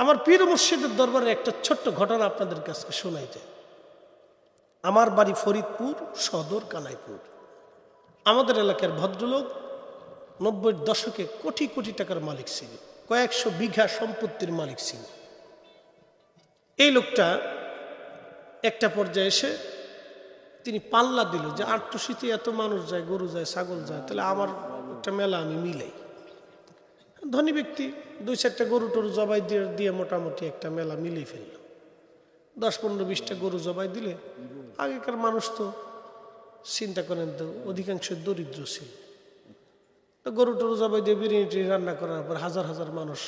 আমার পীর মুর্শিদের দরবারে একটা ছোট্ট ঘটনা আপনাদের কাছে শোনাই যায়। আমার বাড়ি ফরিদপুর সদর কানাইপুর। আমাদের এলাকার ভদ্রলোক 90-এর দশকে কোটি কোটি টাকার মালিক ছিল, কয়েকশো বিঘা সম্পত্তির মালিক ছিল। এই লোকটা একটা পর্যায়ে এসে তিনি পাল্লা দিল যে আটটুসিতে এত মানুষ যায়, গরু যায়, ছাগল যায়, তাহলে আমার একটা মেলা আমি মিলাই। ধনী ব্যক্তি 2-4টা গরু টরু জবাই দিয়ে মোটামুটি একটা মেলা মিলিয়ে ফেলল। 10-15-20টা গরু জবাই দিলে, আগেকার মানুষ তো চিন্তা করেন তো অধিকাংশ দরিদ্র ছিল, তো গরু টরু জবাই দিয়ে বিরিয়ানি রান্না করার পর হাজার হাজার মানুষ,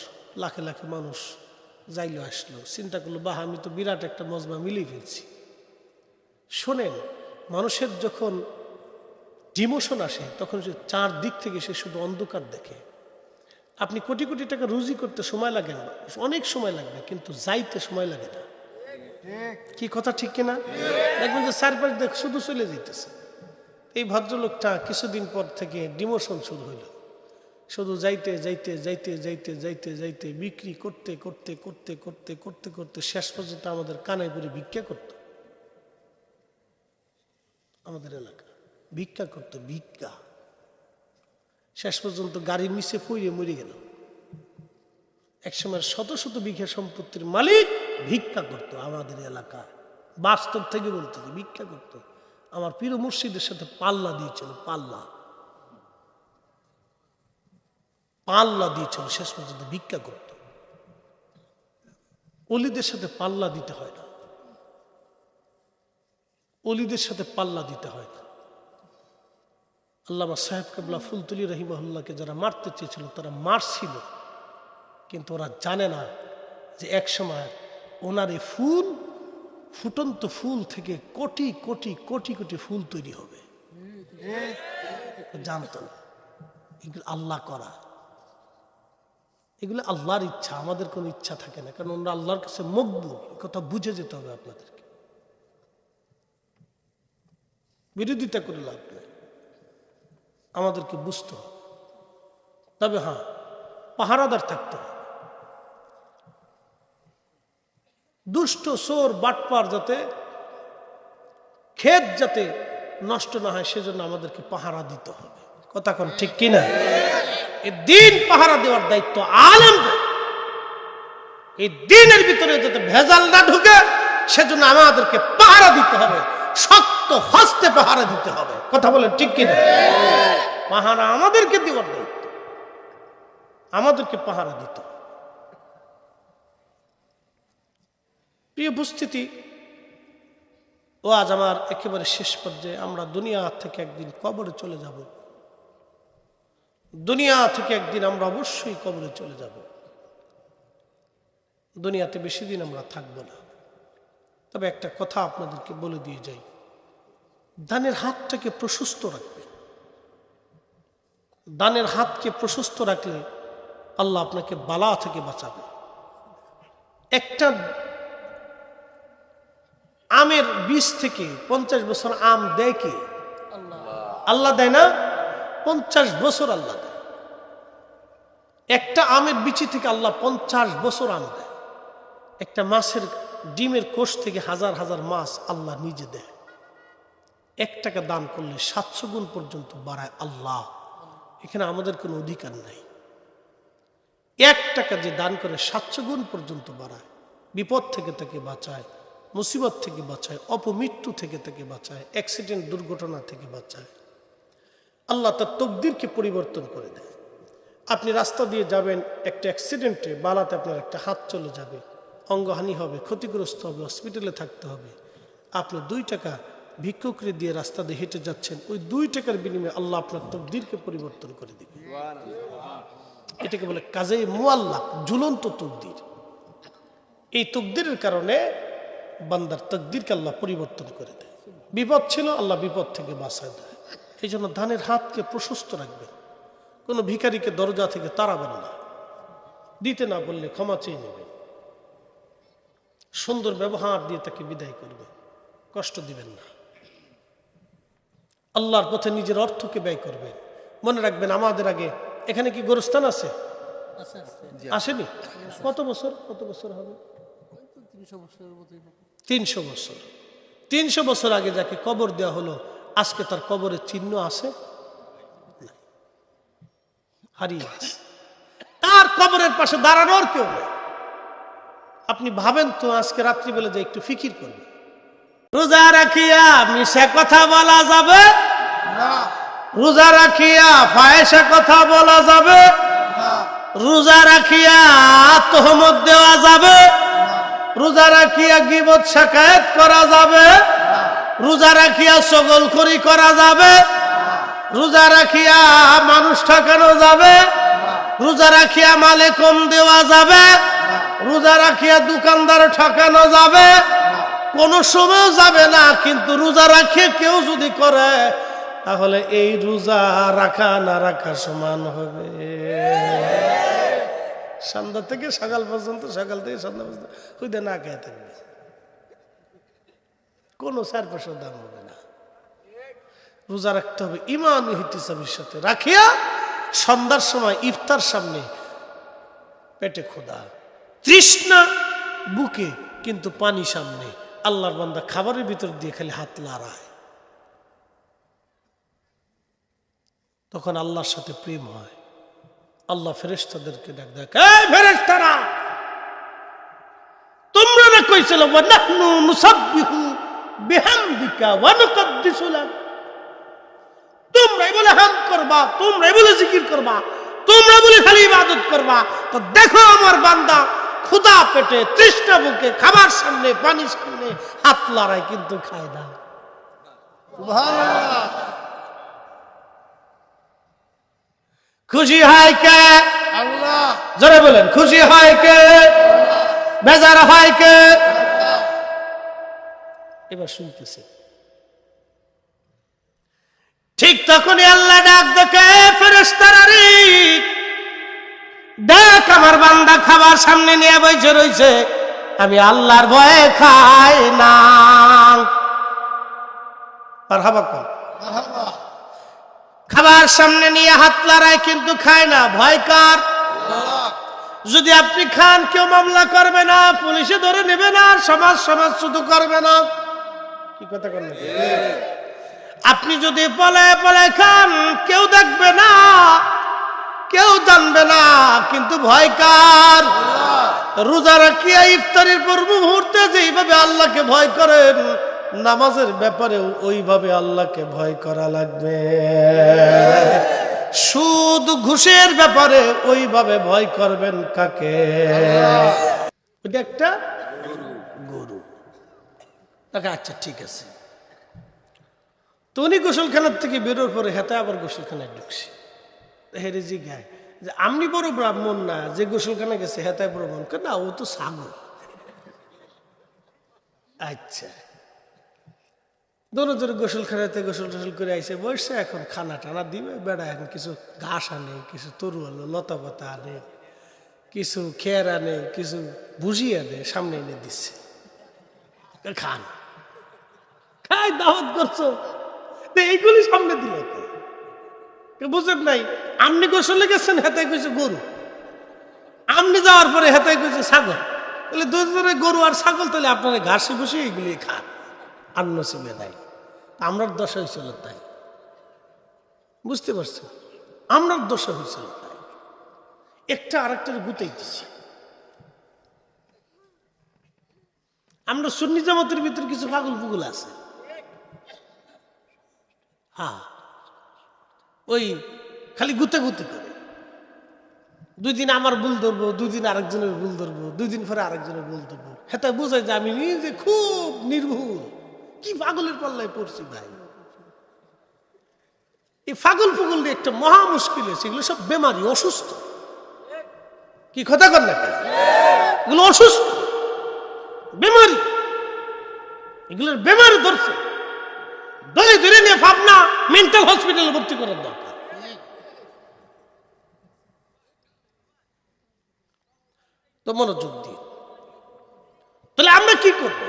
লাখে লাখে মানুষ যাইলো আসলো, চিন্তা করলো বাহ আমি তো বিরাট একটা মজমা মিলিয়ে ফেলছি। শোনেন, মানুষের যখন ডিমোশন আসে তখন সে চারদিক থেকে সে শুধু অন্ধকার দেখে। আপনি কোটি কোটি টাকা রুজি করতে সময় লাগে না, অনেক সময় লাগবে, কিন্তু যাইতে সময় লাগে না। কি কথা ঠিক কিনা? দেখবেন যে চারপাশ দেখ শুধু চলে যেতেছে। এই ভদ্রলোকটা কিছুদিন পর থেকে ডিমোশন শুরু হইল, শুধু যাইতে যাইতে যাইতে যাইতে যাইতে যাইতে বিক্রি করতে করতে করতে করতে করতে করতে শেষ পর্যন্ত আমাদের কানাইপুরে ভিক্ষা করত। আমাদের এলাকা ভিক্ষা করতো, ভিক্ষা। শেষ পর্যন্ত গাড়ির নিচে পড়ে মরে গেল। একসময় শত শত বিঘা সম্পত্তির মালিক ভিক্ষা করতো আমাদের এলাকায়। বাস্তব থেকে বলতে ভিক্ষা করতো। আমার পীর মুর্শিদের সাথে পাল্লা দিয়েছিল, পাল্লা পাল্লা দিয়েছিল, শেষ পর্যন্ত ভিক্ষা করত। অলিদের সাথে পাল্লা দিতে হয় না, অলিদের সাথে পাল্লা দিতে হয় না। আল্লামা সাহেব কেবলা ফুলতুলি রহিমাহুল্লাহকে যারা মারতে চেয়েছিল তারা মারছিল, কিন্তু ওরা জানে না যে এক সময় ওনার এই ফুল, ফুটন্ত ফুল থেকে কোটি কোটি কোটি কোটি ফুল তৈরি হবে। জানতো না এগুলো আল্লাহ করা, এগুলো আল্লাহর ইচ্ছা, আমাদের কোনো ইচ্ছা থাকে না, কারণ ওনারা আল্লাহর কাছে মকবুল। কথা বুঝে যেতে হবে আপনাদেরকে, বিরোধিতা করে লাভ নেই, আমাদেরকে বুঝতে হবে। তবে হ্যাঁ, পাহারাদার থাকতে হবে। দুষ্ট চোর বাটপার যাতে ক্ষেত যাতে নষ্ট না হয় সেজন্য আমাদেরকে পাহারা দিতে হবে। কথা কোন ঠিক কিনা? এই দিন পাহারা দেওয়ার দায়িত্ব আলেমদের। এই দিনের ভিতরে যাতে ভেজাল না ঢুকে সেজন্য আমাদেরকে পাহারা দিতে হবে, শক্ত হস্তে পাহারা দিতে হবে। কথা বলেন ঠিক কিনা? পাহারা আমাদেরকে দেওয়ার দায়িত্ব, আমাদেরকে পাহারা দিতে হবে। প্রিয় উপস্থিতি, ও আজ আমার একেবারে শেষ পর্যায়ে। আমরা দুনিয়া থেকে একদিন কবরে চলে যাব, দুনিয়া থেকে একদিন আমরা অবশ্যই কবরে চলে যাব। দুনিয়াতে বেশি দিন আমরা থাকব না। তবে একটা কথা আপনাদেরকে বলে দিয়ে যাই, দানের হাতটাকে প্রশস্ত রাখবে। দানের হাতকে প্রশস্ত রাখলে আল্লাহ আপনাকে বালা থেকে বাঁচাবে। একটা আমের বীজ থেকে 50 বছর আম দেয় কে? আল্লাহ দেয় না? 50 বছর আল্লাহ দেয়। একটা আমের বিচি থেকে আল্লাহ 50 বছর আম দেয়। একটা মাছের ডিমের কোষ থেকে হাজার হাজার মাছ আল্লাহ নিজে দেয়। 1 টাকা দান করলে 700 গুণ পর্যন্ত বাড়ায় আল্লাহ। এখানে আমাদের কোনো অধিকার নাই। 1 টাকা যে দান করে 700 গুণ পর্যন্ত বাড়ায়, বিপদ থেকে তাকে বাঁচায়, মুসিবত থেকে বাঁচায়, অপমৃত্যু থেকে তাকে বাঁচায়, অ্যাক্সিডেন্ট দুর্ঘটনা থেকে বাঁচায়। আল্লাহ তার তকদিরকে পরিবর্তন করে দেয়। আপনি রাস্তা দিয়ে যাবেন, একটা অ্যাক্সিডেন্টে বালাতে আপনার একটা হাত চলে যাবে, অঙ্গহানি হবে, ক্ষতিগ্রস্ত হবে, হসপিটালে থাকতে হবে। আপনি 2 টাকা ভিক্ষুকরে দিয়ে রাস্তা দিয়ে হেঁটে যাচ্ছেন, ওই 2 টাকার বিনিময়ে আল্লাহ আপনার তকদিরকে পরিবর্তন করে দিবে। এটাকে বলে কাজে মুআল্লাক, ঝুলন্ত তকদির। এই তকদিরের কারণে বান্দার তকদিরকে আল্লাহ পরিবর্তন করে দেয়। বিপদ ছিল, আল্লাহ বিপদ থেকে বাঁচায় দেয়। এই জন্য দানের হাতকে প্রশস্ত রাখবেন। কোনো ভিখারিকে দরজা থেকে তাড়াবেন না, দিতে না বললে ক্ষমা চেয়ে নেবেন, সুন্দর ব্যবহার দিয়ে তাকে বিদায় করবেন, কষ্ট দিবেন না। আল্লাহর পথে নিজের অর্থকে ব্যয় করবেন। মনে রাখবেন, আমাদের আগে এখানে কি গোরস্থান আছে? আসেনি? কত বছর হবে? 300 বছর। 300 বছর আগে যাকে কবর দেওয়া হলো, আজকে তার কবরের চিহ্ন আছে? হারিয়ে গেছে। তার কবরের পাশে দাঁড়ানোর কেউ নেই। আপনি ভাবেন তো, আজকে রাত্রিবেলা যে একটু ফিকির করবে, রোজা রাখিয়া মিশা কথা বলা যাবে না, রোজা রাখিয়া ফায়সা কথা বলা যাবে না, রোজা রাখিয়া তোহমত দেওয়া যাবে না, রোজা রাখিয়া গীবত শাকায়াত করা যাবে না, রোজা রাখিয়া চগলখড়ি করা যাবে না, রোজা রাখিয়া মানুষ ঠকানো যাবে না, রোজা রাখিয়া মালে কম দেওয়া যাবে না, রোজা রাখিয়া দোকানদার ঠকানো যাবে না, কোন সময় যাবে না। কিন্তু রোজা রাখে কেউ যদি করে, তাহলে এই রোজা রাখা না রাখা সমান হবে। সন্ধ্যা থেকে সকাল পর্যন্ত, সকাল থেকে সন্ধ্যা পর্যন্ত খুদে না খেয়ে থাকবে, কোনো 4-5 দাম হবে না। রোজা রাখতে হবে ঈমান ও ইহতিসাবের সাথে, রাখিয়া সন্ধ্যার সময় ইফতার সামনে, পেটে ক্ষুধা, তৃষ্ণা বুকে, কিন্তু পানি সামনে। আল্লাহর বান্দা খাবারের ভিতর দিয়ে খালি হাত লড়ায়, তখন আল্লাহর সাথে প্রেম হয়। আল্লাহ ফেরেশতাদেরকে ডাক দেয়, এই ফেরেশতারা, তোমরা না কইছিল ওয়া নাহনু নুসাব্বিহু বিহামদিকা ওয়া নুকদ্দিসু লাক, তোমরাই বলে হামদ করবা, তোমরাই বলে জিকির করবা, তোমরা বলে খালি ইবাদত করবা। তো দেখো আমার বান্দা ক্ষুধা পেটে, তৃষ্ণা বুকে, খাবার সামনে, পানি সামনে হাত লড়ায়, কিন্তু খায় না। সুবহানাল্লাহ। খুশি হয় কে? আল্লাহ। জোরে বলেন, খুশি হয় কে? বেজার হয় কে? এবার শুনতেছে। ঠিক তখনই আল্লাহ ডাক দেখে, ফেরেশতারা রে, দেখ আমার বান্দা খাবার সামনে নিয়ে বসে রয়েছে, আমি আল্লাহর ভয়ে খাই না। মারহাবা কোন? খাবার সামনে নিয়ে হাত লড়ায়, কিন্তু খায় না। ভয় কার? যদি আপনি খান, কেউ মামলা করবে না, পুলিশে ধরে নেবে না, সমাজ শুধু করবে না। কি কথা বলেন? আপনি যদি পলায় পলায় খান, কেউ দেখবে না, কেউ জানবে না, কিন্তু ভয় কার? রোজা রাখিয়া ইফতারের পূর্ব মুহূর্তে যেইভাবে আল্লাহকে ভয় করেন, নামাজের ব্যাপারেও ওইভাবে আল্লাহকে ভয় করা লাগবে। সুদ ঘুষের ব্যাপারে ওইভাবে ভয় করবেন কাকে? ওইটা একটা গরু। আচ্ছা ঠিক আছে। তো উনি গোসলখানার থেকে বেরোর পরে হেতে আবার গোসলখানায় ঢুকছে। হেরে জি গায় যে আপনি বড় ব্রাহ্মণ না, যে গোসলখানা গেছে হেতায় বড় ব্রাহ্মণ? না, ও তো ছাগল। আচ্ছা, দোনো জোরে গোসলখানাতে গোসল টোসল করে আইসে বসছে, এখন খানা টানা দিবে। বেড়া এখন কিছু ঘাস আনে, কিছু তরু আলো, লতা পাতা আনে, কিছু খের আনে, কিছু ভুজি আনে, সামনে এনে দিচ্ছে। খান, খাই, দাওয়াত করছো, এইগুলি সামনে দিল। বুঝেন নাই? আপনি গোসলে গেছেন, হেতায় কইছে গরু। আপনি যাওয়ার পরে হেতায় কইছে ছাগল। তাহলে দুজনে গরু আর ছাগল, তাহলে আপনারা ঘাসে বসে এইগুলি খান, আর নসিবে নাই। আমরার দশা হয়েছিল তাই। বুঝতে পারছেন? আমরার দশা হয়েছিল তাই। একটা আরেকটার গুতাই দিচ্ছি। আমরা সুন্নি জামাতের ভিতরে কিছু পাগল পুগল আছে। হ্যাঁ, ওই খালি গুতাগুতি করে। 2 দিন আমার ভুল ধরবো, 2 দিন আরেকজনের ভুল ধরবো, 2 দিন পরে আরেকজনের ভুল ধরবো। হেতা বোঝায় যে আমি নিজে খুব নির্ভুল। কি পাগলের পাল্লায় পড়ছি ভাই! এই পাগল পুগল নিয়ে একটা মহা মুশকিল আছে। এগুলো সব বেমারি, অসুস্থ। কি কথা কর না? এগুলো অসুস্থ, বেমারি। এগুলোর বেমারি ধরছে, ধরে ধরে নিয়ে ভাবনা মেন্টাল হসপিটালে ভর্তি করার দরকার। তো মনোযোগ দিয়ে, তাহলে আমরা কি করবো?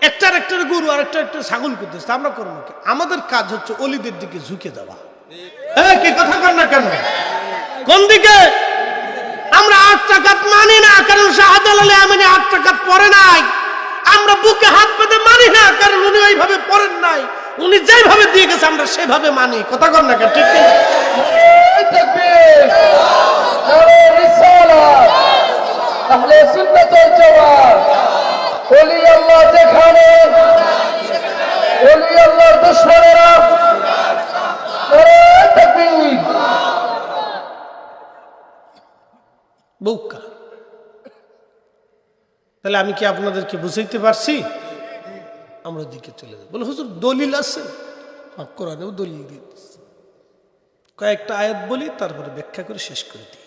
একটার গরু আর একটা ছাগল করতেছে, আমরা করবো কি? আমাদের কাজ হচ্ছে অলিদের দিকে ঝুঁকে যাওয়া। কি কথা কর না কেন? কোন দিকে? আমরা 8 রাকাত মানি না, কারণ শাহজালাল আমিনী 8 রাকাত পড়ে নাই। আমরা বুকে হাত বেঁধে মানি না, কারণ উনি ওইভাবে পড়েন নাই। উনি যেভাবে দিয়ে গেছে আমরা সেভাবে মানি। কথা কর না, ঠিক কি? তাকবীর, নারে রিসালাত, আহলে সুন্নাত ওয়াল জামাত। ওলি আল্লাহ যেখানে, ওলি আল্লাহর দুশমনেরা, নারে তাকবীর। বুকা, তাহলে আমি কি আপনাদেরকে বুঝাইতে পারছি? আমরা দিকে চলে যাব। বলে হুজুর দলিল আছে? কোরআনেও দলিল দিয়ে দিচ্ছে। কয়েকটা আয়াত বলি, তারপরে ব্যাখ্যা করে শেষ করে দিই।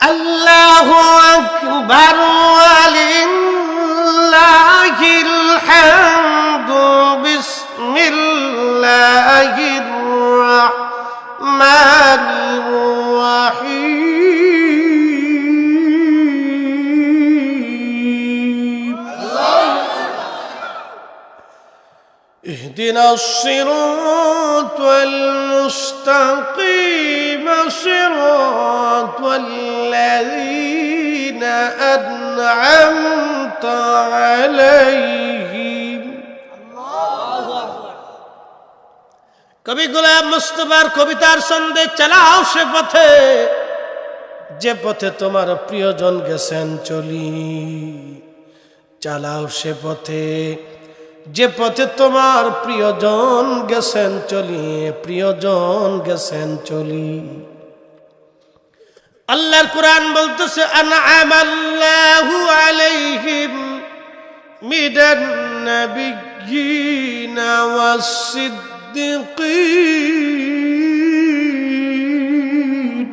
আল্লাহু আকবার ওয়ালিল্লাহিল হামদু বিসমিল্লাহির রাহমানির রাহিম। اهدنا الصراط المستقيم صراط الذين أنعمت عليهم। কবি গোলাম মুস্তাফার কবিতার ছন্দে চালাও সে পথে, যে পথে তোমার প্রিয়জন গেছেন চলি। চালাও সে পথে, যে পথে তোমার প্রিয়জন গেছেন চলি, প্রিয়জন গেছেন চলি। আল্লাহর কোরআন বলতেছে আনআমাল্লাহু আলাইহিম মিনান নাবিয়্যিনা ওয়াস-সিদ্দীকিন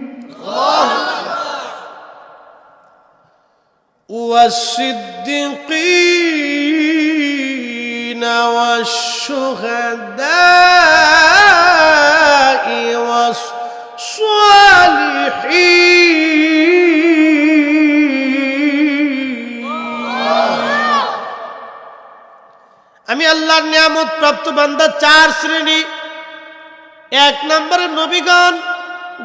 ওয়াস-সিদ্দীকিন والشهداء والصالحين। আমি আল্লাহর নিয়ামত প্রাপ্ত বান্দা 4 শ্রেণী। 1 নম্বরে নবীগণ,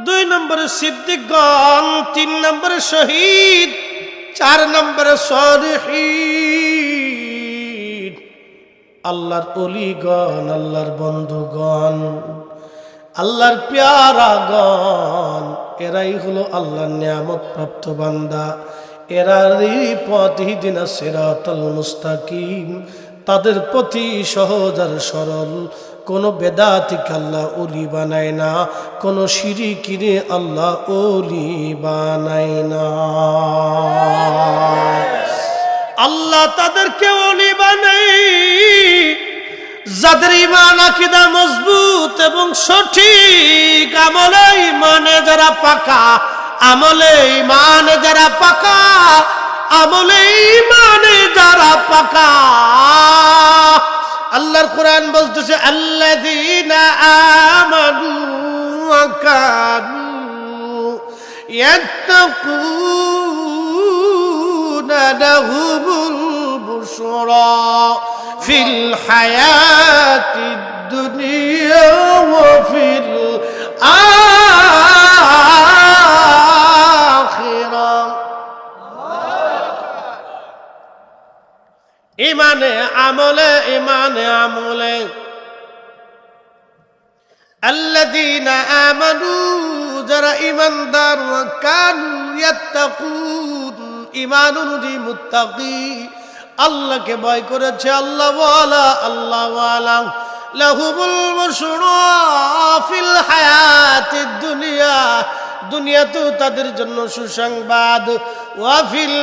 2 নম্বরে সিদ্দিকগণ, 3 নম্বরে শহীদ, 4 নম্বরে সালিহিন। আল্লাহর ওলিগণ, আল্লাহর বন্ধুগণ, আল্লাহর প্যারাগণ, এরাই হলো আল্লাহর নিয়ামত প্রাপ্ত বান্দা। এরারই পথ ইহদিনাস সিরাতাল মুস্তাকিম, তাদের প্রতি সহজ আর সরল। কোনো বেদাতিকে আল্লাহ ওলি বানায় না, কোনো শিরিকিরে আল্লাহ ওলি বানায় না। আল্লাহ তাদেরকে ওলি বানায় যাদের ঈমান আকীদা মজবুত এবং সঠিক, আমলে ঈমানে যারা পাকা, আমলে ঈমানে যারা পাকা, আমলে ঈমানে যারা পাকা। আল্লাহর কোরআন বলতেছে আল্লাযীনা আমানু ওয়া কানু ইয়াত্তাকুনা লাহুমুল বুশরা ফিল হায়াতিদ দুনিয়া ওয়া ফিল আখিরাহ। ইমানে আমলে, ইমানে আমলে। আল্লাযীনা আমানু, যারা ঈমানদার, ওয়া কানু ইয়াত্তাকুন, ঈমান অনুযায়ী মুত্তাকি, আল্লাহকে ভয় করেছে, আল্লাহ ওয়ালা, আল্লাহ ওয়ালা। লাহুমুল বুশরা ফিল হায়াতিদ দুনিয়া, দুনিয়াতেও তাদের জন্য সুসংবাদ, ওয়া ফিল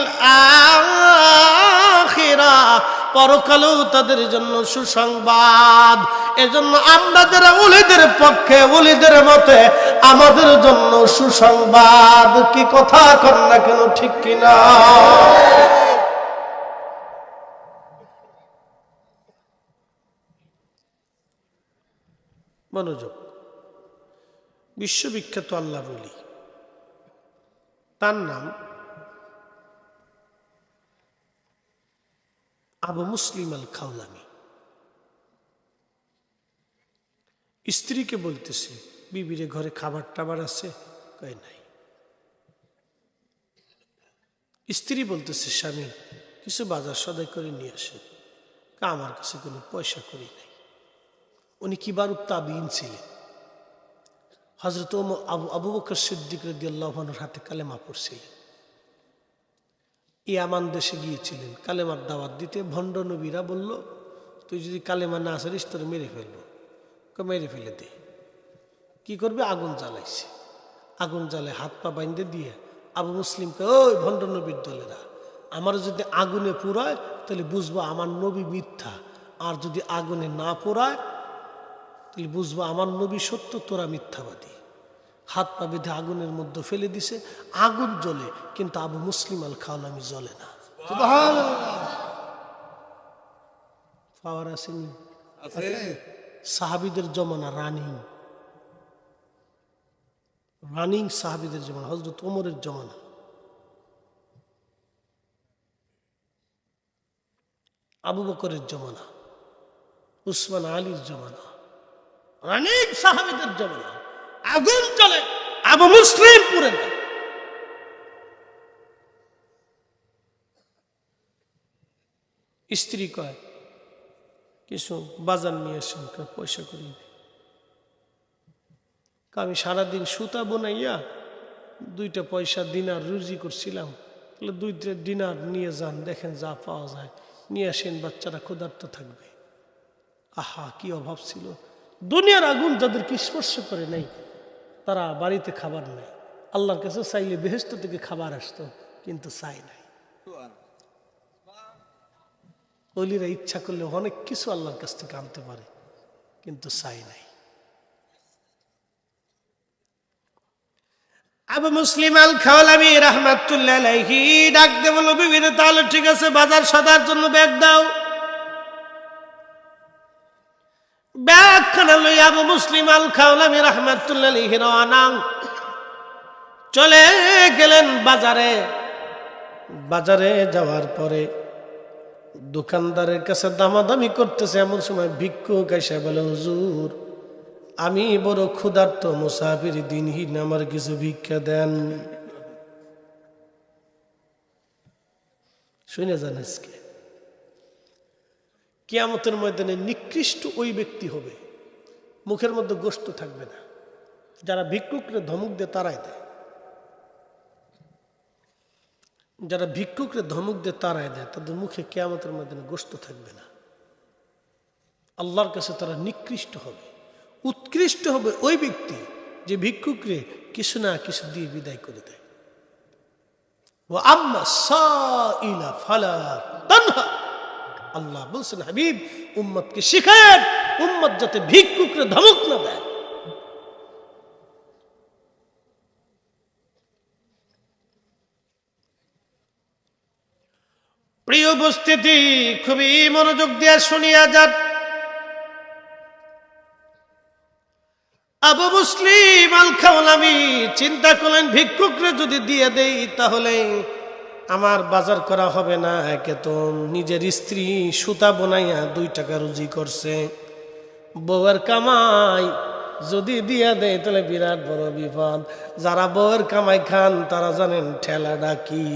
আখিরাহ, পরকালেও তাদের জন্য সুসংবাদ। এজন্য আমরা যারা ওলিদের পক্ষে, ওলিদের মতে, আমাদের জন্য সুসংবাদ। কি কথা কর না কেন, ঠিক কিনা? মনোযোগ। বিশ্ববিখ্যাত আল্লাহর ওলি, তার নাম আবু মুসলিম আল খাওলামি। স্ত্রীকে বলতেছে, বিবিরে ঘরে খাবার টাবার আছে? কয় নাই। স্ত্রী বলতেছে, স্বামী কিছু বাজার সদাই করে নিয়ে আসেন। আমার কাছে কোনো পয়সা করি নাই। উনি কিবারুত তাবিঈন ছিলেন। হযরত আবু বকর সিদ্দিক রাদিয়াল্লাহু আনহুর হাতে কালেমা পড়ছিলেন। ইয়ামান দেশে গিয়েছিলেন কালেমার দাওয়াত দিতে। ভণ্ড নবীরা বলল, তুই যদি কালেমা না আসিস তোর মেরে ফেলবো। মেরে ফেলে দে। কি করবে? আগুন জ্বালাইছে। আগুন জ্বালে হাত পা বাইন্ধে দিয়ে আবু মুসলিমকে, ওই ভণ্ড নবীর দলেরা, আমার যদি আগুনে পোড়ায় তাহলে বুঝবো আমার নবী মিথ্যা, আর যদি আগুনে না পোড়ায় তাহলে বুঝবো আমার নবী সত্য, তোরা মিথ্যাবাদী। হাত পা বেঁধে আগুনের মধ্যে ফেলে দিছে। আগুন জ্বলে, কিন্তু আবু মুসলিম আল খাওলামি জ্বলে না। পাওয়ার আসেনি? সাহাবীদের জমানা রানিং সাহাবীদের জমানা, হযরত ওমরের জমানা, আবু বকরের জমানা, উসমান আলীর জমানা, রানিং সাহাবীদের জমানা। আগুন চলে, আবু মুসলিম পুরে দেয়। স্ত্রী কয়, কিছু বাজার নিয়ে আসেন। পয়সা করি নেই। আমি সারাদিন সুতা বোনাইয়া 2টা পয়সা দিনার রুজি করছিলাম। তাহলে 2টা দিনার নিয়ে যান, দেখেন যা পাওয়া যায় নিয়ে আসেন, বাচ্চারা ক্ষুধার্ত থাকবে। আহা, কি অভাব ছিল! দুনিয়ার আগুন যাদেরকে স্পর্শ করে নাই তারা বাড়িতে খাবার নেই। আল্লাহর কাছে চাইলে বেহেশত থেকে খাবার আসতো, কিন্তু চাই নাই। ওলিরা ইচ্ছা করলে অনেক কিছু আল্লাহর কাছ থেকে আনতে পারে, কিন্তু চাই নাই। আবু মুসলিম আল খাওলামি রাহমাতুল্লাহ আলাইহি ডাক দে বলল, বিবিরে তাহলে ঠিক আছে, বাজার সদার জন্য ব্যাগ দাও। ব্যাগ খানা লই আবু মুসলিম আল খাওলামি রাহমাতুল্লাহ আলাইহি রওনা চলে গেলেন বাজারে। বাজারে যাওয়ার পরে দোকানদারের কাছে দামাদামি করতেছে। এমন সময় ভিক্ষুক এসে বলে, হুজুর আমি বড় ক্ষুধার্ত মুসাফির, দিনহীন, আমার কিছু ভিক্ষা দেন। শুনে যান, আজকে কিয়ামতের ময়দানে নিকৃষ্ট ওই ব্যক্তি হবে, মুখের মধ্যে গোশত থাকবে না। যারা ভিক্ষুকরে ধমক দেয় তারাই দেয়, যারা ভিক্ষুকরে ধমক দেয় তারাই দেয়, তাদের মুখে কিয়ামতের ময়দানে গোশত থাকবে না। আল্লাহর কাছে তারা নিকৃষ্ট হবে। উৎকৃষ্ট হবে ওই ব্যক্তি যে ভিক্ষুকরে কিছু না কিছু দিয়ে বিদায় করে দেয়। আল্লাহ বলছেন, হাবিব উম্মতকে শিখায়েন, উম্মত যাতে ভিক্ষুকরে ধমক না দেয়। প্রিয় উপস্থিতি, খুবই মনোযোগ দিয়ে শুনিয়া যান। আবু মুসলিম আল খাওলামি চিন্তা করলেন, ভিক্ষুকরে যদি দিয়ে দেই তাহলে আমার বাজার করা হবে না। একে তো নিজের স্ত্রী সুতা বোনাইয়া 2 টাকা রুজি করছে, বউয়ের কামাই যদি দিয়া দেয় তাহলে বিরাট বড় বিপদ। যারা বউয়ের কামাই খান তারা জানেন ঠেলা ডাকি।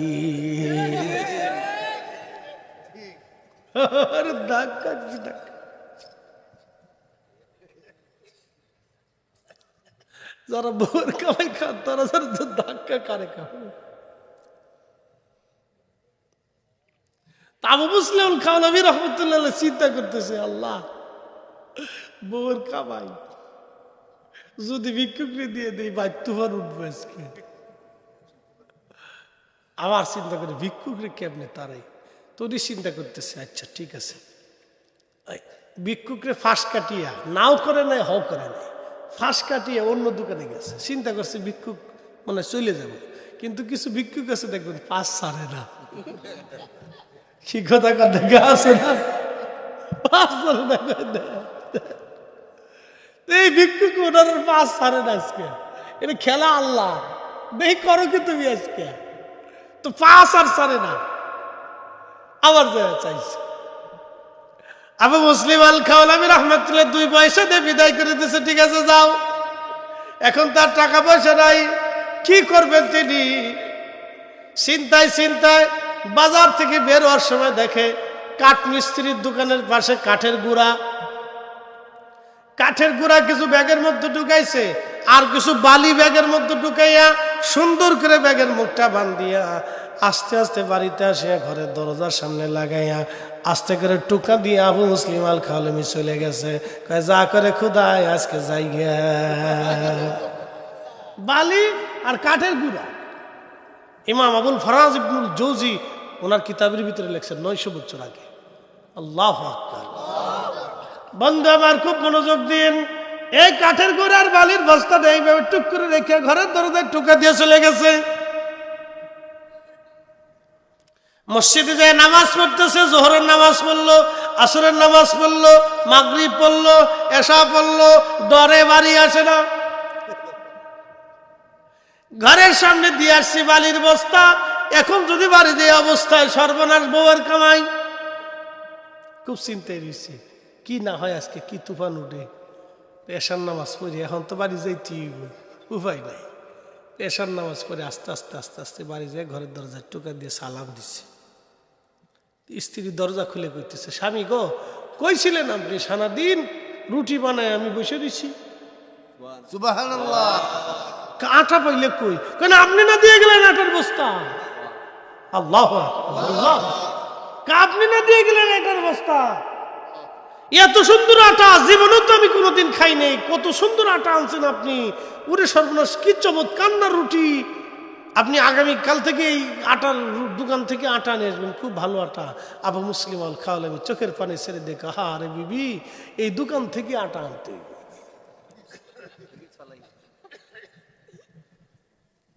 যারা বউয়ের কামাই খান তারা জানেন ধাক্কা কারে খাবে। আবু মুসলিম খাওলামি রহমতুল্লাহ চিন্তা করতেছে, আল্লাহ বউয়ের কামাই যদি ভিক্ষুকরে দিয়ে দেই ভাই তুফান উঠবে আজকে। আবার চিন্তা করে ভিক্ষুকরে কেমনে তারাই তোরই চিন্তা করতেছে। আচ্ছা ঠিক আছে, ভিক্ষুকরে ফাঁস কাটিয়া নাও করে নাই, হও করে নাই, ফাঁস কাটিয়ে অন্য দোকানে গেছে। চিন্তা করছে ভিক্ষুক মানে চলে যাবে, কিন্তু কিছু ভিক্ষুক আছে দেখবেন পাঁচ ছাড়ে না। কি কথা দেখা আছে না, পাঁচ ছাড়ে না। এই ভিক্ষুক ওনার পাঁচ ছাড়ে না। আজকে এটা খেলা আল্লাহ, দেখি করো কি তুমি আজকে, তো পাঁচ আর ছাড়ে না, আবার চাইছে। আবু মুসলিম আল খাওলামি রাহমাতুল্লাহ 2 পয়সা দিয়ে বিদায় করে দিয়েছে। ঠিক আছে যাও। এখন তার টাকা পয়সা নাই, কি করবেন তিনি? চিন্তায় চিন্তায় বাজার থেকে বের হওয়ার সময় দেখে কাঠ মিস্ত্রির দোকানের পাশে কাঠের গুঁড়া কিছু ব্যাগের মধ্যে ঢুকাইছে, আর কিছু বালি ব্যাগের মধ্যে ঢুকাইয়া সুন্দর করে ব্যাগের মুখটা বান্ধিয়া আস্তে আস্তে বাড়িতে আসিয়া ঘরের দরজার সামনে লাগাইয়া আস্তে করে টুকা দিয়ে আবু মুসলিম আল খালেমি চলে গেছে। কয় যা করে খুদায় আজকে যাই গিয়া। বালি আর কাঠের গুঁড়া। ইমাম আবুল ফরাজ ইবনুল জৌজি ওনার কিতাবের ভিতরে লেখছেন 900 বছর আগে। আল্লাহু আকবার। বন্ধু আমার খুব মনোযোগ দিন। এই কাঠের গুঁড়া আর বালির বস্তাটা এইভাবে টুক করে রেখে ঘরের দরজায় টুকা দিয়ে চলে গেছে। মসজিদে যায় নামাজ পড়তেছে, জোহরের নামাজ পড়লো, আসরের নামাজ পড়লো, মাগরিব পড়লো, এশা পড়লো, ডরে বাড়ি আসে না। ঘরের সামনে দিয়ে আসছি বালির বস্তা, এখন যদি বাড়ি দিয়ে অবস্থায় সর্বনাশ, বউয়ের কামাই। খুব চিন্তায় রয়েছে, কি না হয় আজকে, কি তুফান উঠে। এশার নামাজ পড়ি, এখন তো বাড়ি যাইতেই উপায় নাই। এশার নামাজ পড়ে আস্তে আস্তে আস্তে আস্তে বাড়ি যায়, ঘরের দরজায় টোকা দিয়ে সালাম দিচ্ছে। স্ত্রী দরজা খুলে কইতেছে, স্বামী গো কইছিলেন আপনি সারাদিন রুটি বানায় আমি বসে দিছি, সুবহানাল্লাহ। আটা পাইলে কই? কেন আপনি না দিয়ে গেলেন আটার বস্তা? আল্লাহ আল্লাহ, আপনি না দিয়ে গেলেন আটার বস্তা। এত সুন্দর আটা জীবনেও তো আমি কোনোদিন খাই নাই, কত সুন্দর আটা আনছেন আপনি। ওরে সর্বনাশ, কি চমৎকার না রুটি। আপনি আগামীকাল থেকে এই আটার দোকান থেকে আটা নিয়ে আসবেন, খুব ভালো আটা। আবু মুসলিম আল খাওয়ালামি চোখের পানি ছেড়ে দেখা, হা রে বিবি এই দোকান থেকে আটা আনতে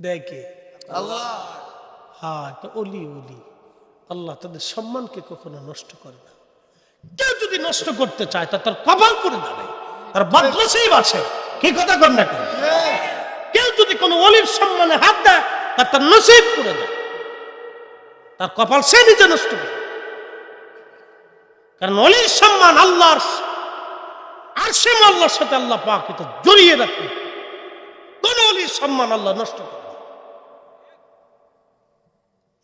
দেখে আল্লাহ। হ্যাঁ, এটা অলি অলি। আল্লাহ তাদের সম্মানকে কখনো নষ্ট করে না। কেউ যদি নষ্ট করতে চায় তা তার কপাল করে যাবে, তার বদনসিব আছে। কি কথা কর না কেন? কেউ যদি কোনো অলির সম্মানে হাত দেয় তার তার নসিব করে দেয়, তার কপাল সে নিজে নষ্ট করে। কারণ অলির সম্মান আল্লাহর আরশে আল্লাহর সাথে আল্লাহ পাক এটা জড়িয়ে রাখে। কোন অলির সম্মান আল্লাহ নষ্ট করে না।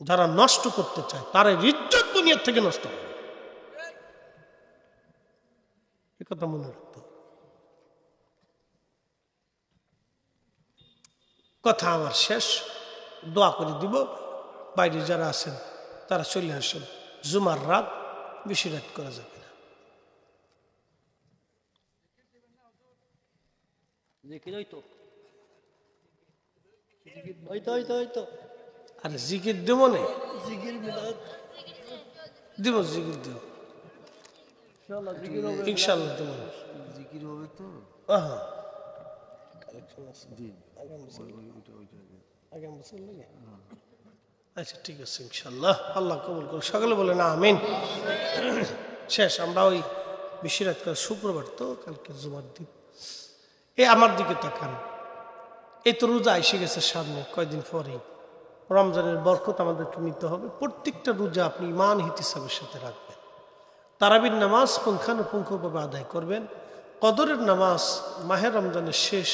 যারা নষ্ট করতে চায় তার ইজ্জত দুনিয়া থেকে নষ্ট করে, এ কথা মনে রাখতে হবে। কথা আমার শেষ, দোয়া করে দিব। বাইরে যারা আছেন তারা চলে আসেন, জুমার রাত বেশি রাত করা যাবে না। আরে জিকির দেব না, দিব জিকির দেব ইনশাল্লাহ দেব। জিকির হবে তো? আহা, আগামী বছর লাগে। আচ্ছা ঠিক আছে ইনশাল্লাহ, আল্লাহ কবুল করুন। সকলে বলেন আমিন। শেষ। আমরা ওই বেশি রাত করে, শুক্রবার তো কালকে জুমার দিন। আমার দিকে তাকান, এই তো রোজা এসে গেছে সামনে, কয়দিন পরেই রমজানের বরকত আমাদের একটু নিতে হবে। প্রত্যেকটা রোজা আপনি ইমান হিতিসাবের সাথে রাখবেন। তারাবির নামাজ পুঙ্খানুপুঙ্খভাবে আদায় করবেন। কদরের নামাজ মাহে রমজানের শেষ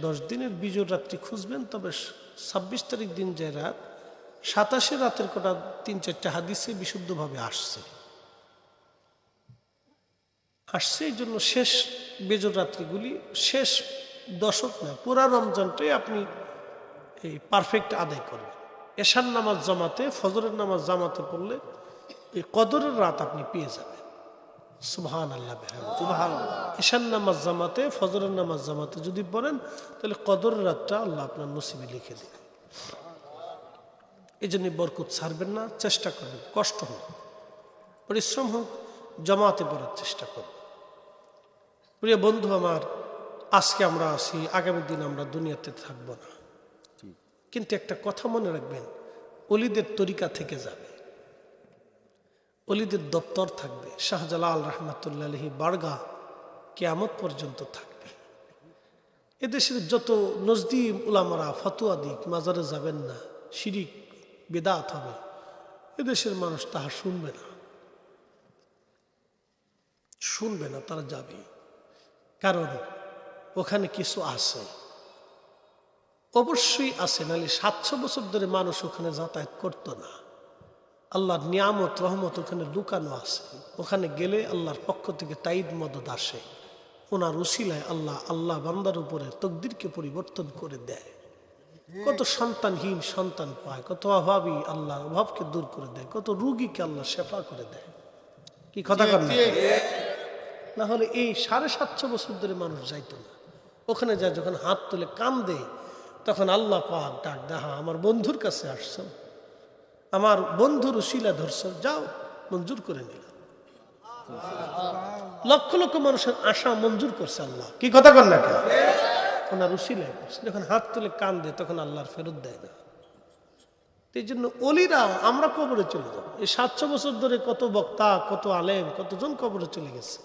10 দিনের বিজোর রাত্রি খুঁজবেন। তবে 26 তারিখ দিন যে রাত, 27 রাতের কটা 3-4টা হাদিসে বিশুদ্ধভাবে আসছে। এই জন্য শেষ বেজোর রাত্রিগুলি, শেষ দশক না, পুরা রমজানটাই আপনি এই পারফেক্ট আদায় করবেন। এশার নামাজ জামাতে, ফজরের নামাজ জামাতে পড়লে এই কদরের রাত আপনি পেয়ে যাবেন। সুবহানাল্লাহ, সুবহানাল্লাহ। এশার নামাজ জামাতে, ফজরের নামাজ জামাতে যদি পড়েন তাহলে কদরের রাতটা আল্লাহ আপনার নসিবে লিখে দেবেন। এই জন্য বরকত ছাড়বেন না, চেষ্টা করবেন। কষ্ট হোক, পরিশ্রম হোক, জামাতে পড়ার চেষ্টা করবেন। প্রিয় বন্ধু আমার, আজকে আমরা আছি, আগামী দিন আমরা দুনিয়াতে থাকবো না। কিন্তু একটা কথা মনে রাখবেন, অলিদের তরিকা থেকে যাবে, অলিদের দপ্তর থাকবে। শাহজালাল রহমাতুল্লাহ আলাইহি বারগাহ কিয়ামত পর্যন্ত থাকবে। এদেশের যত নজদি উলামারা ফতোয়া দিক মাজারে যাবেন না, শিরিক বিদআত হবে, এদেশের মানুষ তাহা শুনবে না, তারা যাবে। কারণ ওখানে কিছু আছে, অবশ্যই আছে, নাহলে 700 বছর ধরে মানুষ ওখানে যাতায়াত করতো না। আল্লাহর নিয়ামত রহমত ওখানে লুকানো আছে। ওখানে গেলে আল্লাহর পক্ষ থেকে তাইদ মদদ আসে। ওনার উসিলায় আল্লাহ বান্দার উপরে তকদিরকে পরিবর্তন করে দেয়। কত সন্তানহীন সন্তান পায়, কত অভাবী আল্লাহ অভাবকে দূর করে দেয়, কত রুগীকে আল্লাহ শেফা করে দেয়। কি কথা কর না হলে এই 750 বছর ধরে মানুষ যাইতো না। ওখানে যায় যখন হাত তুলে কান্দে তখন আল্লাহ পাক ডাক দেখা, আমার বন্ধুর কাছে আসছো, আমার বন্ধুর উসিলা ধরছো, যাও মঞ্জুর করে নিলাম। লক্ষ লক্ষ মানুষের আশা মঞ্জুর করছে আল্লাহ। কি কথা কর না কেন? ওনার উসিলা করছে। যখন হাত তুলে কান্দে তখন আল্লাহর ফেরত দেয় না। এই জন্য অলিরা আমরা কবরে চলে যাবো। এই 700 বছর ধরে কত বক্তা, কত আলেম, কতজন কবরে চলে গেছে।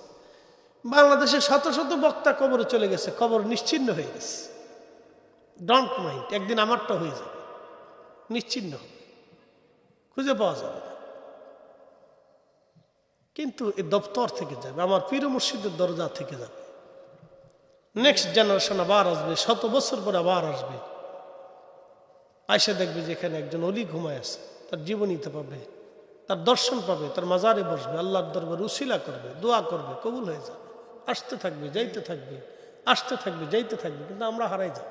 বাংলাদেশে শত শত বক্তা কবরে চলে গেছে, কবর নিশ্চিহ্ন হয়ে গেছে। ডোন্ট মাইন্ড, একদিন আমারটা হয়ে যাবে, নিশ্চিহ্ন হবে, খুঁজে পাওয়া যাবে না। কিন্তু এই দপ্তর থেকে যাবে, আমার পীর মুর্শিদের দরজা থেকে যাবে। নেক্সট জেনারেশন আবার আসবে, 100 বছর পরে আবার আসবে, আয়সা দেখবে যে এখানে একজন অলি ঘুমায় আছে, তার জীবনীতে পাবে, তার দর্শন পাবে, তার মাজারে বসবে, আল্লাহর দরবারে উসিলা করবে, দোয়া করবে, কবুল হয়ে যাবে। আসতে থাকবে, যাইতে থাকবে, আসতে থাকবে, যাইতে থাকবে, কিন্তু আমরা হারাই যাব।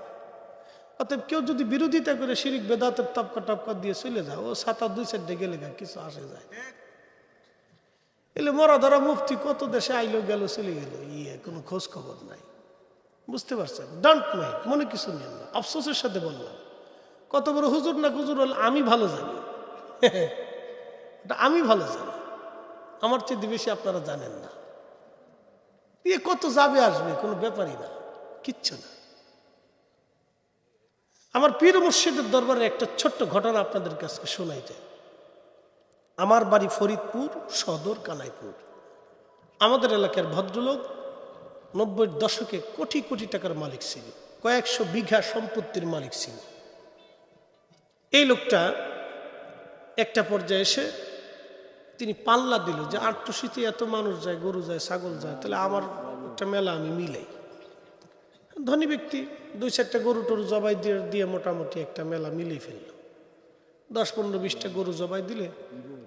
অতএব কেউ যদি বিরোধিতা করে শিরিক বেদাতের টপকা টপকা দিয়ে চলে যায়, ও 7-2 গেলে কিছু আসে যায়। এলে মরা ধরা মুফতি কত দেশে আইলো গেল চলে গেল, কোনো খোঁজ খবর নাই। বুঝতে পারছেন? ডোন্ট মাইন্ড, মনে কিছু নেন না। আফসোসের সাথে বললাম, কত বড় হুজুর না হুজুর হল আমি ভালো জানি, আমি ভালো জানি, আমার চেয়ে বেশি আপনারা জানেন না। কত যাবে আসবে কোনো ব্যাপারই না, কিচ্ছু না। আমার পীর মুর্শিদের দরবারে একটা ছোট্ট ঘটনা আপনাদের কাছে শোনাই যায়। আমার বাড়ি ফরিদপুর সদর কানাইপুর। আমাদের এলাকার ভদ্রলোক 90-এর দশকে কোটি কোটি টাকার মালিক ছিল, কয়েকশো বিঘা সম্পত্তির মালিক ছিল। এই লোকটা একটা পর্যায়ে এসে তিনি পাল্লা দিল যে আটটুসিতে এত মানুষ যায়, গরু যায়, ছাগল যায়, তাহলে আমার একটা মেলা আমি মিলাই। ধনী ব্যক্তি 2-4টা গরু টরু জবাই দিয়ে মোটামুটি একটা মেলা মিলিয়ে ফেললো। 10-15-20টা গরু জবাই দিলে,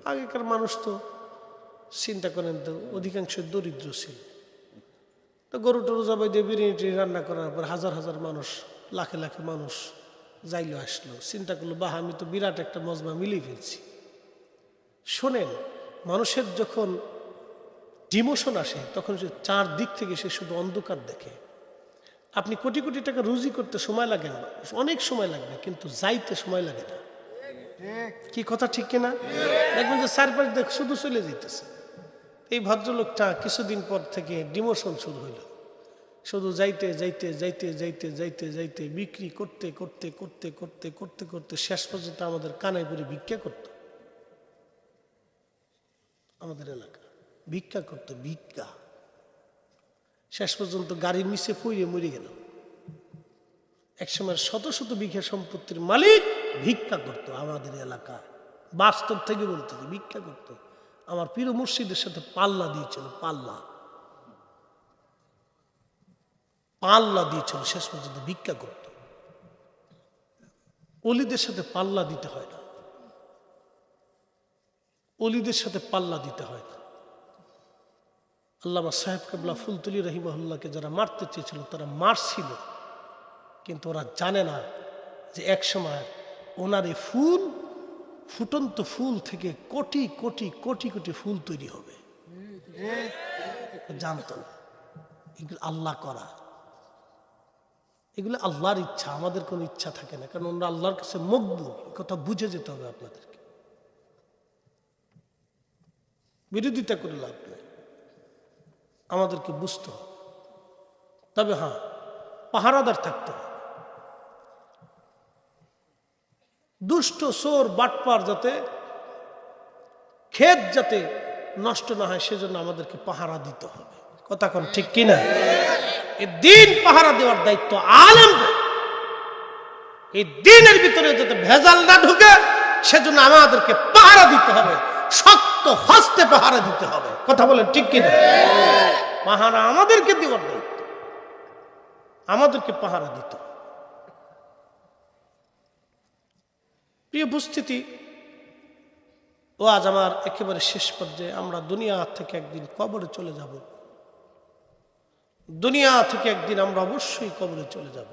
আগেকার মানুষ তো চিন্তা করেন তো অধিকাংশ দরিদ্র ছিল, তো গরু টরু জবাই দিয়ে বিরিয়ানি রান্না করার পর হাজার হাজার মানুষ, লাখে লাখে মানুষ যাইলো আসলো, চিন্তা করলো বাহ আমি তো বিরাট একটা মজমা মিলিয়ে ফেলছি। শোনেন, মানুষের যখন ডিমোশন আসে তখন সে 4 দিক থেকে সে শুধু অন্ধকার দেখে। আপনি কোটি কোটি টাকা রুজি করতে সময় লাগে না, অনেক সময় লাগবে, কিন্তু যাইতে সময় লাগে না। কি কথা ঠিক কিনা? দেখবেন যে চারপাশ দেখ শুধু চলে যেতেছে। এই ভদ্রলোকটা কিছুদিন পর থেকে ডিমোশন শুরু হইল, শুধু যাইতে যাইতে যাইতে যাইতে যাইতে যাইতে বিক্রি করতে করতে করতে করতে করতে করতে শেষ পর্যন্ত আমাদের কানাইপুরে ভিক্ষা করত। আমাদের এলাকা ভিক্ষা করত, ভিক্ষা। শেষ পর্যন্ত গাড়ির নিচে পড়ে মরে গেল। একসময় শত শত বিঘা সম্পত্তির মালিক ভিক্ষা করত আমাদের এলাকায়। বাস্তব থেকে বলতে ভিক্ষা করত। আমার পীর মুর্শিদের সাথে পাল্লা দিয়েছিল, পাল্লা দিয়েছিল, শেষ পর্যন্ত ভিক্ষা করত। অলিদের সাথে পাল্লা দিতে হয় না, অলিদের সাথে পাল্লা দিতে হয় না। আল্লামা সাহেব কেবলা ফুলতুলি রহিমাহুল্লাহকে যারা মারতে চেয়েছিল তারা মারছিল, কিন্তু ওরা জানে না যে একসময় ওনার এই ফুল, ফুটন্ত ফুল থেকে কোটি কোটি কোটি কোটি ফুল তৈরি হবে, জানতো না। এগুলো আল্লাহ করা, এগুলো আল্লাহর ইচ্ছা, আমাদের কোনো ইচ্ছা থাকে না, কারণ আমরা আল্লাহর কাছে মকবুল। কথা বুঝে যেতে হবে আপনাদেরকে, বিরোধিতা করে লাভ নেই, আমাদেরকে বুঝতে হবে। তবে হ্যাঁ, পাহারাদার থাকতে হবে। দুষ্ট চোর বাটপার যাতে ক্ষেত যাতে নষ্ট না হয় সেজন্য আমাদেরকে পাহারা দিতে হবে। কথা কোন ঠিক কিনা? এই দিন পাহারা দেওয়ার দায়িত্ব আলেমদের। এই দিনের ভিতরে যাতে ভেজাল না ঢুকে সেজন্য আমাদেরকে পাহারা দিতে হবে, শক্ত হস্তে পাহারা দিতে হবে। কথা বলেন ঠিক কিনা? পাহারা আমাদেরকে দেওয়ার দায়িত্ব, আমাদেরকে পাহারা দিতে হবে। প্রিয় উপস্থিতি, ও আজ আমার একেবারে শেষ পর্যায়ে, আমরা দুনিয়া থেকে একদিন কবরে চলে যাব। দুনিয়া থেকে একদিন আমরা অবশ্যই কবরে চলে যাব।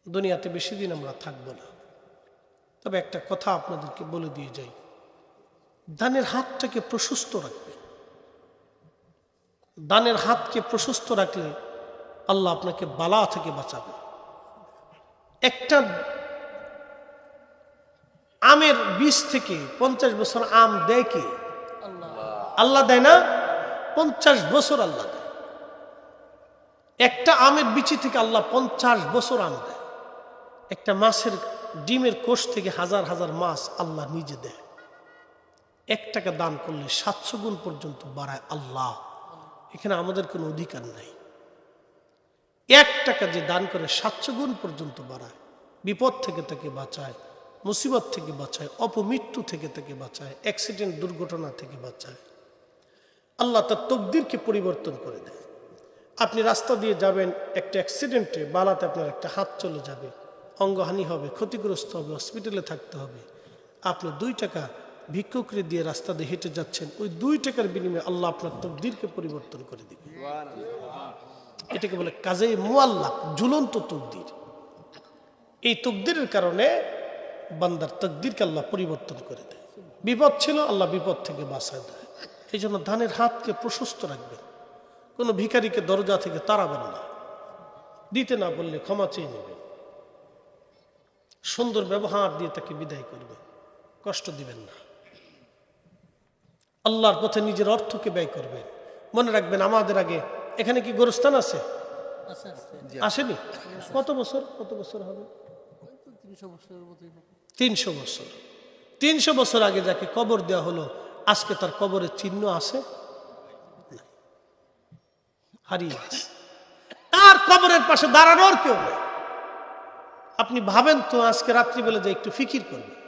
দুনিয়াতে বেশি দিন আমরা থাকবো না। তবে একটা কথা আপনাদেরকে বলে দিয়ে যাই, দানের হাতটাকে প্রশস্ত রাখবে। দানের হাতকে প্রশস্ত রাখলে আল্লাহ আপনাকে বালা থেকে বাঁচাবে। একটা আমের বীজ থেকে 50 বছর আম দেয় কি? আল্লাহ দেয় না? 50 বছর আল্লাহ দেয়। একটা আমের বিচি থেকে আল্লাহ 50 বছর আম দেয়। একটা মাছের ডিমের কোষ থেকে হাজার হাজার মাছ আল্লাহ নিজে দেয়। 1 টাকা দান করলে 700 গুণ পর্যন্ত বাড়ায় আল্লাহ। এখানে আমাদের কোনো অধিকার নাই। 1 টাকা যে দান করে 700 গুণ পর্যন্ত বাড়ায়। বিপদ থেকে তাকে বাঁচায়, মুসিবত থেকে বাঁচায়, অপমৃত্যু থেকে তাকে বাঁচায়, অ্যাক্সিডেন্ট দুর্ঘটনা থেকে বাঁচায়। আল্লাহ তার তকদিরকে পরিবর্তন করে দেয়। আপনি রাস্তা দিয়ে যাবেন, একটা অ্যাক্সিডেন্টে বালাতে আপনার একটা হাত চলে যাবে, অঙ্গহানি হবে, ক্ষতিগ্রস্ত হবে, হসপিটালে থাকতে হবে। আপনি 2 টাকা ভিক্ষুকরে দিয়ে রাস্তা দিয়ে হেঁটে যাচ্ছেন, ওই 2 টাকার বিনিময়ে আল্লাহ আপনার তকদিরকে পরিবর্তন করে দিবে। এটাকে বলে কাজে মুআল্লাক, ঝুলন্ত তকদির। এই তকদিরের কারণে বান্দার তকদিরকে আল্লাহ পরিবর্তন করে দেয়। বিপদ ছিল, আল্লাহ বিপদ থেকে বাঁচায় দেয়। এই জন্য ধানের হাতকে প্রশস্ত রাখবেন। কোনো ভিখারিকে দরজা থেকে তাড়াবেন না। দিতে না বললে ক্ষমা চেয়ে নেবেন। সুন্দর ব্যবহার দিয়ে তাকে বিদায় করবেন, কষ্ট দিবেন না। আল্লাহর পথে নিজের অর্থকে ব্যয় করবেন। মনে রাখবেন, আমাদের আগে এখানে কি গোরস্থান আছে? আসেনি? কত বছর হবে? 300 বছর। 300 বছর আগে যাকে কবর দেওয়া হলো, আজকে তার কবরের চিহ্ন আছে? হারিয়ে গেছে। তার কবরের পাশে দাঁড়ানোর কেউ নেই। আপনি ভাবেন তো, আজকে রাত্রিবেলা যে একটু ফিকির করবেন,